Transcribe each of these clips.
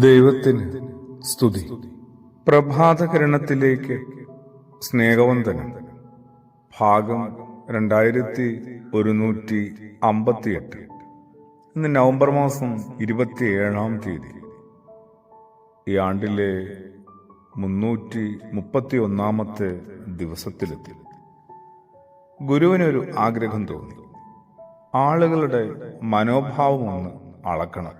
ദൈവത്തിന് സ്തുതി. പ്രഭാതകിരണത്തിലേക്ക് സ്നേഹവന്ദനം. ഭാഗം 2158. ഇന്ന് നവംബർ മാസം 27-ാം തീയതി. ഈ ആണ്ടിലെ 331-ാമത്തെ ദിവസത്തിലെത്തി. ഗുരുവിനൊരു ആഗ്രഹം തോന്നി. ആളുകളുടെ മനോഭാവം ഒന്ന് അളക്കണം.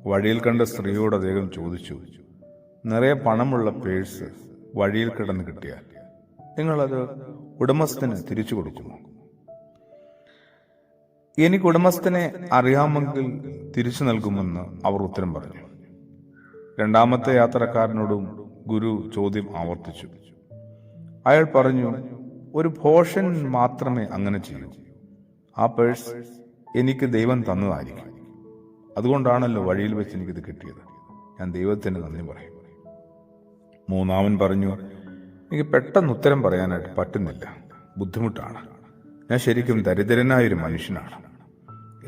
വഴിയിൽ കണ്ട സ്ത്രീയോട് അദ്ദേഹം ചോദിച്ചു, നിറയെ പണമുള്ള പേഴ്സ് വഴിയിൽ കിടന്ന് കിട്ടിയാൽ നിങ്ങളത് ഉടമസ്ഥന് തിരിച്ചു കൊടുക്കുമോ? എനിക്ക് ഉടമസ്ഥനെ അറിയാമെങ്കിൽ തിരിച്ചു നൽകുമെന്ന് അവർ ഉത്തരം പറഞ്ഞു. രണ്ടാമത്തെ യാത്രക്കാരനോടും ഗുരു ചോദ്യം ആവർത്തിച്ചു. അയാൾ പറഞ്ഞു, ഒരു ഭോഷൻ മാത്രമേ അങ്ങനെ ചെയ്യൂ. ആ പേഴ്സ് എനിക്ക് ദൈവം തന്നതായിരിക്കും. അതുകൊണ്ടാണല്ലോ വഴിയിൽ വെച്ച് എനിക്കിത് കിട്ടിയത്. ഞാൻ ദൈവത്തിന് നന്ദി പറയും. മൂന്നാമൻ പറഞ്ഞു, എനിക്ക് പെട്ടെന്ന് ഉത്തരം പറയാനായിട്ട് പറ്റുന്നില്ല, ബുദ്ധിമുട്ടാണ്. ഞാൻ ശരിക്കും ദരിദ്രനായൊരു മനുഷ്യനാണ്.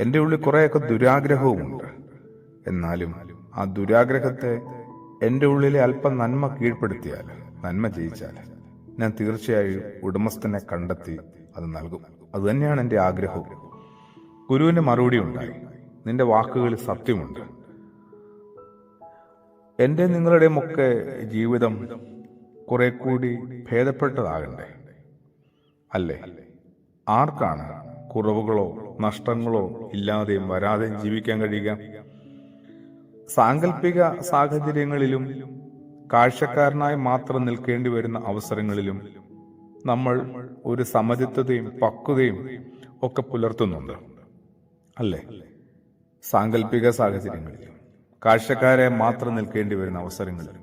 എൻ്റെ ഉള്ളിൽ കുറേയൊക്കെ ദുരാഗ്രഹവുമുണ്ട്. എന്നാലും ആ ദുരാഗ്രഹത്തെ എൻ്റെ ഉള്ളിലെ അല്പം നന്മ കീഴ്പ്പെടുത്തിയാൽ, നന്മ ജയിച്ചാൽ ഞാൻ തീർച്ചയായും ഉടമസ്ഥനെ കണ്ടെത്തി അത് നൽകും. അതുതന്നെയാണ് എൻ്റെ ആഗ്രഹവും. ഗുരുവിന്റെ മറുപടി ഉണ്ടായി, നിന്റെ വാക്കുകളിൽ സത്യമുണ്ട്. എൻ്റെ നിങ്ങളുടെയും ഒക്കെ ജീവിതം കുറെ കൂടി ഭേദപ്പെട്ടതാകണ്ടേ? അല്ലേ? ആർക്കാണ് കുറവുകളോ നഷ്ടങ്ങളോ ഇല്ലാതെയും വരാതെയും ജീവിക്കാൻ കഴിയുക? സാങ്കല്പിക സാഹചര്യങ്ങളിലും കാഴ്ചക്കാരനായി മാത്രം നിൽക്കേണ്ടി വരുന്ന അവസരങ്ങളിലും നമ്മൾ ഒരു സമചിത്തതയും പക്വതയും ഒക്കെ പുലർത്തുന്നുണ്ട്, അല്ലേ? സാങ്കല്പിക സാഹചര്യങ്ങളിലും കാഴ്ചക്കാരെ മാത്രം നിൽക്കേണ്ടി വരുന്ന അവസരങ്ങളിലും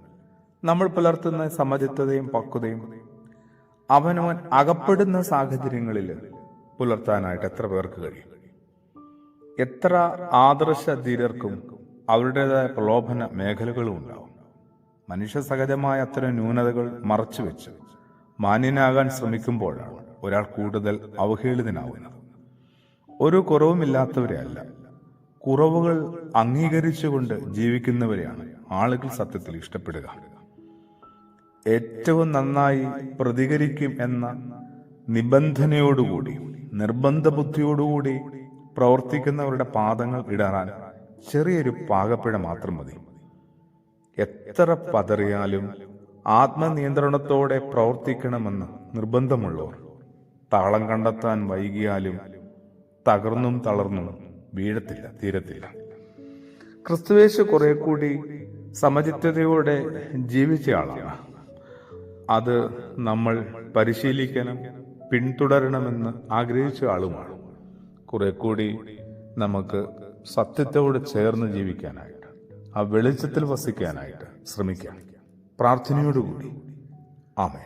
നമ്മൾ പുലർത്തുന്ന സമചിത്തതയും പക്വതയും അവനവൻ അകപ്പെടുന്ന സാഹചര്യങ്ങളിൽ പുലർത്താനായിട്ട് എത്ര പേർക്ക് കഴിയും? എത്ര ആദർശ ധീരർക്കും അവരുടേതായ പ്രലോഭന മേഖലകളും ഉണ്ടാവും. മനുഷ്യ സഹജമായ അത്തരം ന്യൂനതകൾ മറച്ചുവെച്ച് മാന്യനാകാൻ ശ്രമിക്കുമ്പോഴാണ് ഒരാൾ കൂടുതൽ അവഹേളിതനാവുന്നത്. ഒരു കുറവുമില്ലാത്തവരെ അല്ല, കുറവുകൾ അംഗീകരിച്ചുകൊണ്ട് ജീവിക്കുന്നവരെയാണ് ആളുകൾ സത്യത്തിൽ ഇഷ്ടപ്പെടുക. ഏറ്റവും നന്നായി പ്രതികരിക്കും എന്ന നിബന്ധനയോടുകൂടി, നിർബന്ധ ബുദ്ധിയോടുകൂടി പ്രവർത്തിക്കുന്നവരുടെ പാദങ്ങൾ ഇടറാൻ ചെറിയൊരു പാകപ്പിഴ മാത്രം മതി. എത്ര പതറിയാലും ആത്മനിയന്ത്രണത്തോടെ പ്രവർത്തിക്കണമെന്ന് നിർബന്ധമുള്ളവർ താളം കണ്ടെത്താൻ വൈകിയാലും തകർന്നും തളർന്നും വീഴത്തില്ല, തീരത്തില്ല. ക്രിസ്തുവേശു കുറെ കൂടി സമചിത്തതയോടെ ജീവിച്ച ആളാണ്. അത് നമ്മൾ പരിശീലിക്കണം, പിന്തുടരണമെന്ന് ആഗ്രഹിച്ച ആളുമാണ്. കുറെ കൂടി നമുക്ക് സത്യത്തോട് ചേർന്ന് ജീവിക്കാനായിട്ട്, ആ വെളിച്ചത്തിൽ വസിക്കാനായിട്ട് ശ്രമിക്കാം. പ്രാർത്ഥനയോടുകൂടി. ആമേൻ.